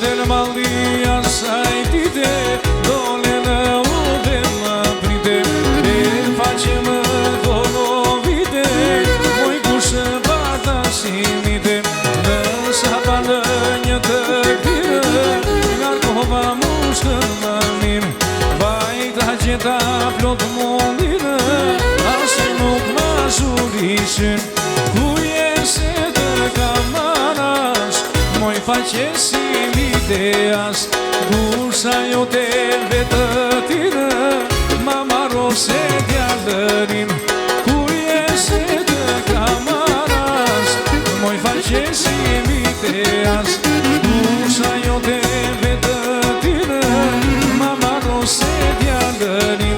del mallia sai di te, dole në uve më prite, e facem dolovite, moj kushë bata simite, në sapanë një të këtire, ngarkova mushkën më mirë, vajta gjeta plot mundine, asë nuk ma zhurishin, ku jese të kamanash, moj faqe si ideas, gusha jote vetë tine, ma maro se djallërin, ku jese të kamanash, moj faqe si ideas, gusha jote vetë tine, ma maro se djallërin.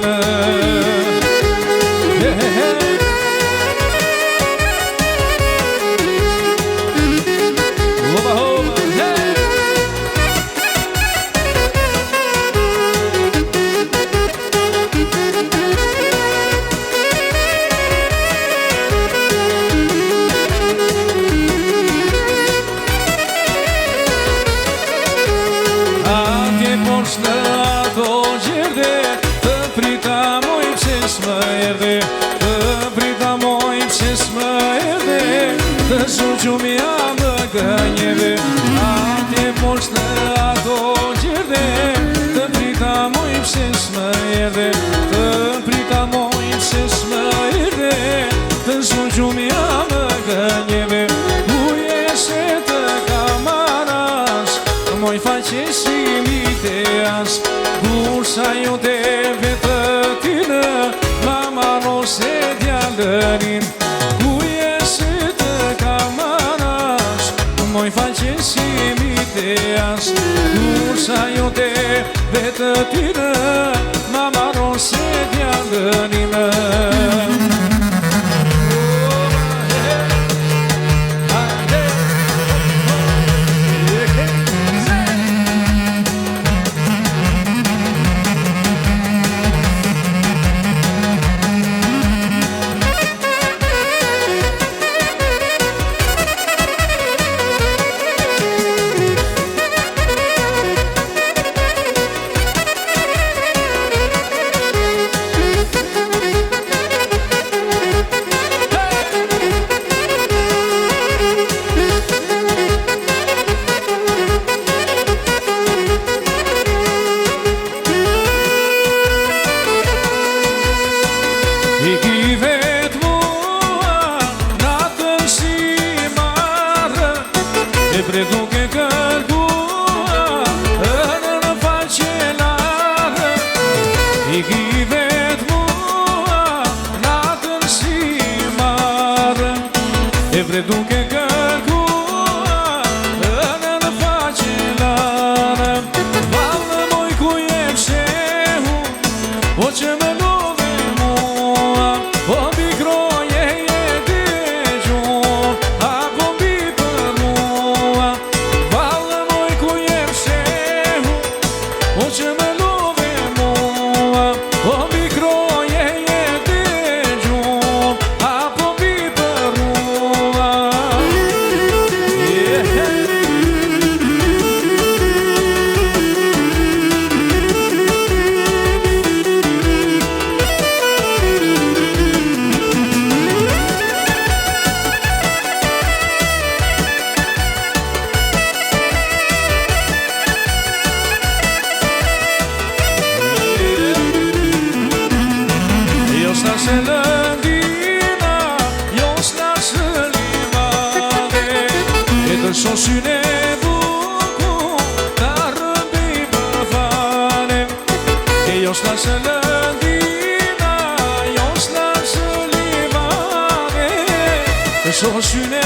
Në ato gjerde, të prita moj pse s'më erdhe, të prita moj pse s'më erdhe, të suqumja më gënjeve. Atje poshtë në ato gjerde, të prita moj pse s'më erdhe, të prita moj pse s'më erdhe, të suqumja më gënjeve. Ku jeshe të kamarash, moj faqe si ideas, gusha jote vetë tine, ma maro se djallërin, ku jeshe të kamarash, moj faqe si ideas, gusha jote vetë tine, ma maro se djallërin. I ki vetë mua, natën si marë, e pre duke kërkua, në faqe larë. I ki vetë mua, natën si marë, e pre duke kërkua, në faqe larë. Valë moj ku jem shehu, o që me love mua, po mbi kroje e dëgjon, apo mbi për mua. Valë moj ku jem shehu, o që me love mua, po mbi kroje e dëgjon, apo mbi për mua. Se lëndina, jo s'na së livade, e të shoshyn e buku, ta rëmbi më fane. E jo s'na së lëndina, jo s'na së livade, e shoshyn e